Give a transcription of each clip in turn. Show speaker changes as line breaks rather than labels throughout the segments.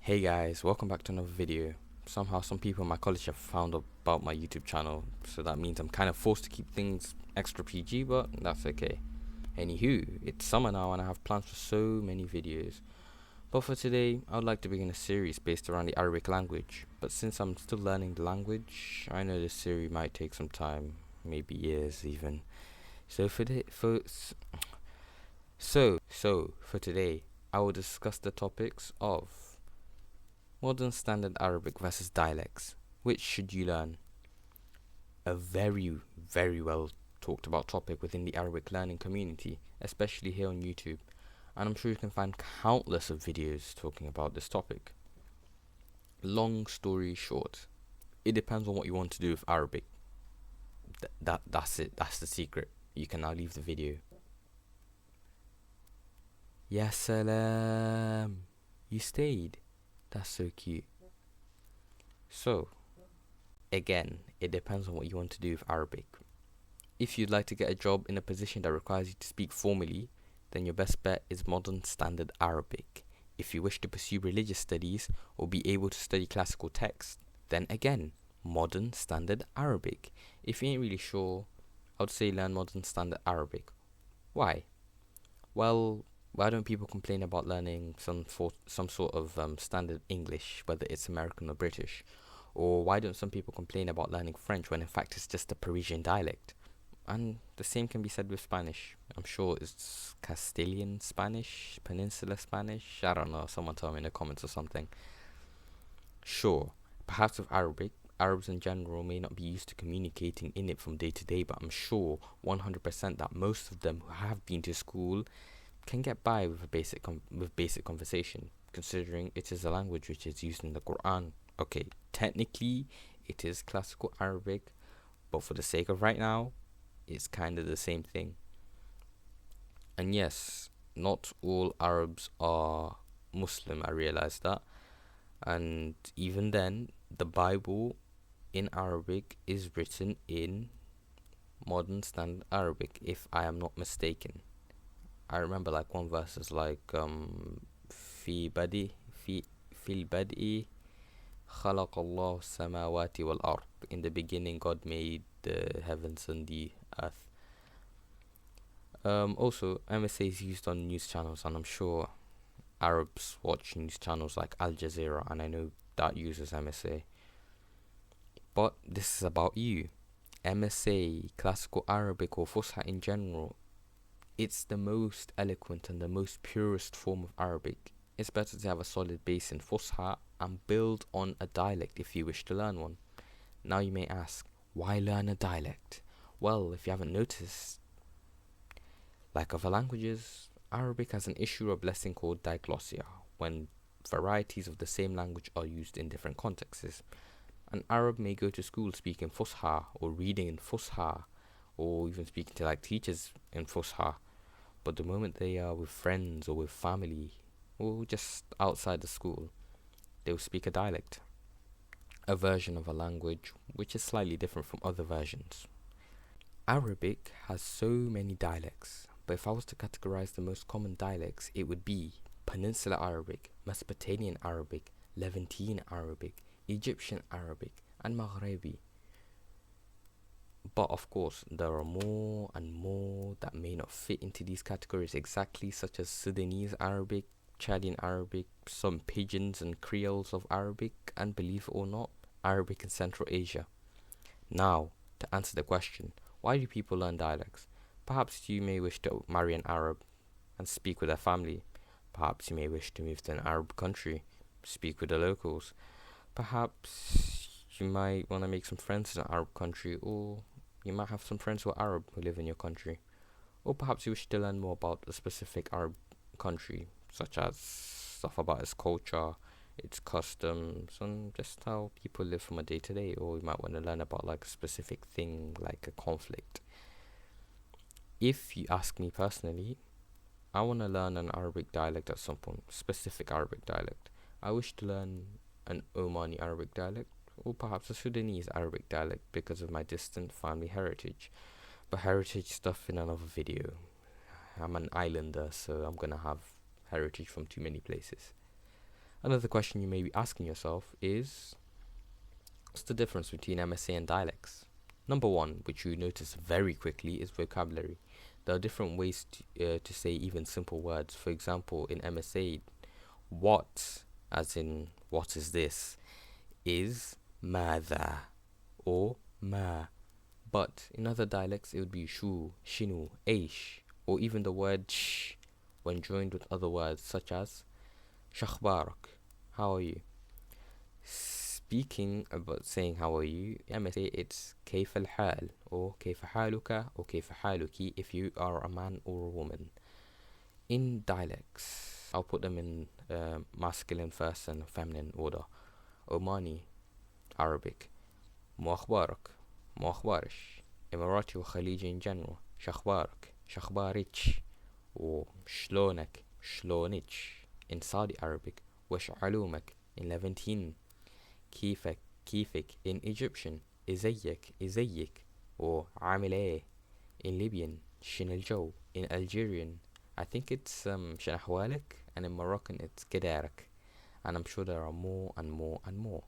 Hey guys, welcome back to another video. Somehow some people in my college have found about my YouTube channel, so that means I'm kind of forced to keep things extra PG, but that's okay. Anywho, it's summer now and I have plans for so many videos. But for today, I would like to begin a series based around the Arabic language. But since I'm still learning the language, I know this series might take some time, maybe years even. So for today, I will discuss the topics of Modern Standard Arabic versus Dialects. Which should you learn? A very well talked about topic within the Arabic learning community, especially here on YouTube. And I'm sure you can find countless of videos talking about this topic. Long story short, it depends on what you want to do with Arabic. That's it. That's the secret. You can now leave the video. Ya salam. You stayed. That's so cute. So, again, it depends on what you want to do with Arabic. If you'd like to get a job in a position that requires you to speak formally, then your best bet is Modern Standard Arabic. If you wish to pursue religious studies or be able to study classical text, then again, Modern Standard Arabic. If you ain't really sure, I would say learn Modern Standard Arabic. Why? Well, why don't people complain about learning some sort of standard English, whether it's American or British? Or why don't some people complain about learning French when in fact it's just a Parisian dialect? And the same can be said with Spanish. I'm sure it's Castilian Spanish, Peninsula Spanish. I don't know. Someone tell me in the comments or something. Sure, perhaps with Arabic, Arabs in general may not be used to communicating in it from day to day, but I'm sure 100% that most of them who have been to school can get by with a basic conversation, considering it is a language which is used in the Quran. Okay, technically it is classical Arabic, but for the sake of right now, it's kind of the same thing. And yes, not all Arabs are Muslim, I realize that. And even then, the Bible in Arabic is written in Modern Standard Arabic, if I am not mistaken. I remember like one verse is like في بدء في البدء خلق الله السماوات والأرض. In the beginning, God made the heavens and the earth. Also, MSA is used on news channels, and I'm sure Arabs watch news channels like Al Jazeera, and I know that uses MSA. But this is about you. MSA, Classical Arabic, or Fusha in general, it's the most eloquent and the most purest form of Arabic. It's better to have a solid base in Fusha and build on a dialect if you wish to learn one. Now you may ask, why learn a dialect? Well, if you haven't noticed, like other languages, Arabic has an issue or blessing called diglossia, when varieties of the same language are used in different contexts. An Arab may go to school speaking Fusha or reading in Fusha or even speaking to like teachers in Fusha, but the moment they are with friends or with family or just outside the school, they will speak a dialect, a version of a language which is slightly different from other versions. Arabic has so many dialects, but if I was to categorize the most common dialects, it would be Peninsula Arabic, Mesopotamian Arabic, Levantine Arabic, Egyptian Arabic, and Maghrebi. But of course, there are more and more that may not fit into these categories exactly, such as Sudanese Arabic, Chadian Arabic, some pidgins and creoles of Arabic, and believe it or not, Arabic in Central Asia. Now, to answer the question, why do people learn dialects? Perhaps you may wish to marry an Arab and speak with their family. Perhaps you may wish to move to an Arab country, speak with the locals. Perhaps you might want to make some friends in an Arab country, or you might have some friends who are Arab who live in your country. Or perhaps you wish to learn more about a specific Arab country, such as stuff about its culture, its customs, and just how people live from a day to day. Or you might want to learn about like a specific thing, like a conflict. If you ask me personally, I want to learn an Arabic dialect at some point, specific Arabic dialect. I wish to learn an Omani Arabic dialect, or perhaps a Sudanese Arabic dialect because of my distant family heritage. But heritage stuff in another video. I'm an islander, so I'm gonna have heritage from too many places. Another question you may be asking yourself is, what's the difference between MSA and dialects? Number one, which you notice very quickly, is vocabulary. There are different ways to say even simple words. For example, in MSA, what, as in what is this, is ماذا or ما. But in other dialects, it would be shu, shinu, aish, or even the word sh when joined with other words such as shakhbarak, how are you? Speaking about saying how are you, MSA it's كيف الحال or كيف حالك or كيف حالك if you are a man or a woman. In dialects, I'll put them in masculine first and feminine order. Omani, Arabic. مو أخبارك, مو أخبارش. Emirati وخليجي in general. شخبارك, شخباريش. or شلونك, شلونيش. In Saudi Arabic. وش علومك in Levantine. كيفك, كيفك in Egyptian. إزيك, إزيك. or عامل إيه in Libyan. شن الجو in Algerian. I think it's شن أحوالك, and in Moroccan it's قدارك. And I'm sure there are more and more and more.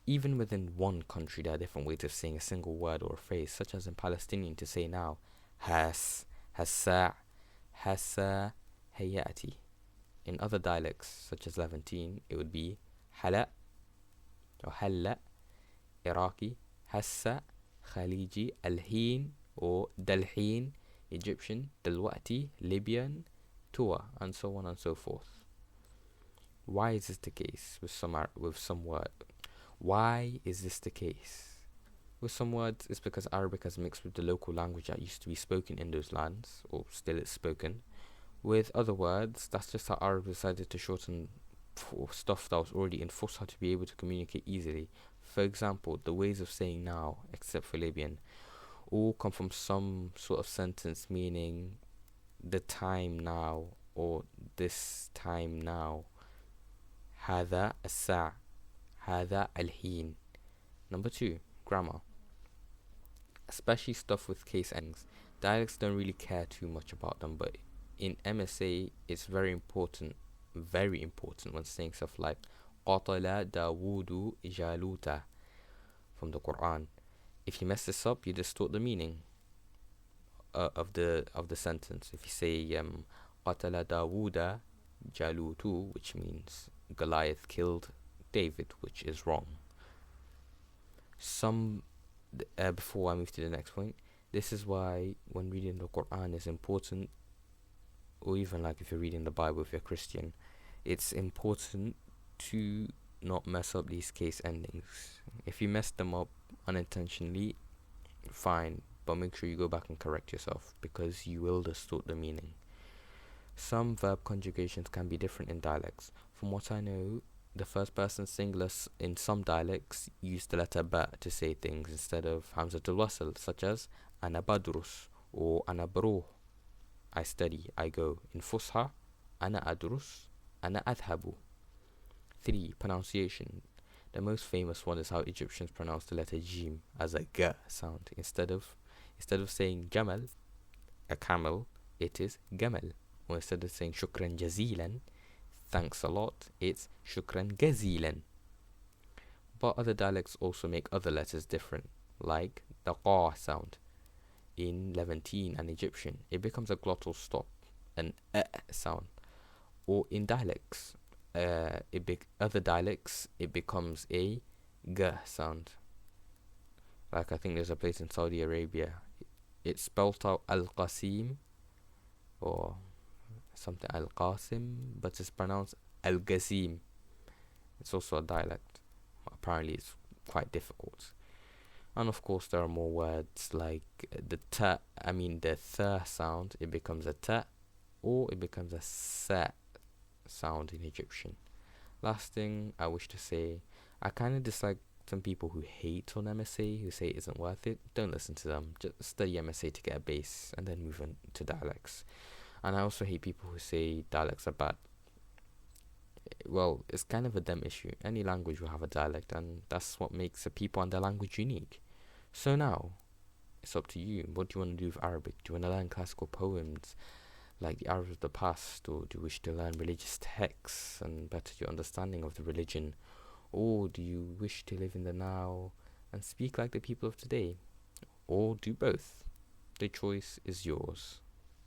Even within one country, there are different ways of saying a single word or a phrase, such as in Palestinian to say now, has, hassa, hassa, hayati. In other dialects, such as Levantine, it would be hala or halla, Iraqi, hassa, Khaliji, alhin or dalhin, Egyptian, dalwati, Libyan, tua, and so on and so forth. Why is this the case with some word? Why is this the case? With some words, it's because Arabic has mixed with the local language that used to be spoken in those lands, or still is spoken. With other words, that's just how Arab decided to shorten stuff that was already in Fusha to be able to communicate easily. For example, the ways of saying now, except for Libyan, all come from some sort of sentence meaning the time now, or this time now. هذا الساعة, هذا الحين. Number 2, grammar. Especially stuff with case endings. Dialects don't really care too much about them, but in MSA it's very important when saying stuff like قاتل داوود جالوت from the Quran. If you mess this up, you distort the meaning of the sentence. If you say قاتل داوود جالوت, which means Goliath killed David, which is wrong. Before I move to the next point, this is why when reading the Quran is important, or even like if you're reading the Bible if you're Christian, it's important to not mess up these case endings. If you mess them up unintentionally, fine, but make sure you go back and correct yourself, because you will distort the meaning. Some verb conjugations can be different in dialects. From what I know, the first person singular in some dialects use the letter ba to say things instead of hamzatul wasl, such as ana badrus or ana bruh, I study, I go. In Fusha, ana adrus, ana adhabu. 3. Pronunciation. The most famous one is how Egyptians pronounce the letter jim as a g sound. Instead of saying jamal, a camel, it is gamal. Or instead of saying shukran jazilan, thanks a lot, it's shukran gazilan. But other dialects also make other letters different, like the qa sound. In Levantine and Egyptian, it becomes a glottal stop, an sound. Or in dialects, other dialects, it becomes a g sound. Like I think there's a place in Saudi Arabia, it's spelled out al-Qasim or something al-Qasim, but it's pronounced al-Qasim. It's also a dialect. Apparently it's quite difficult. And of course there are more words like the th sound, it becomes a ta, or it becomes a sa sound in Egyptian. Last thing I wish to say, I kind of dislike some people who hate on MSA, who say it isn't worth it. Don't listen to them. Just study MSA to get a base and then move on to dialects. And I also hate people who say dialects are bad. Well, it's kind of a them issue. Any language will have a dialect, and that's what makes a people and their language unique. So now, it's up to you. What do you want to do with Arabic? Do you want to learn classical poems, like the Arabs of the past, or do you wish to learn religious texts and better your understanding of the religion, or do you wish to live in the now and speak like the people of today, or do both? The choice is yours.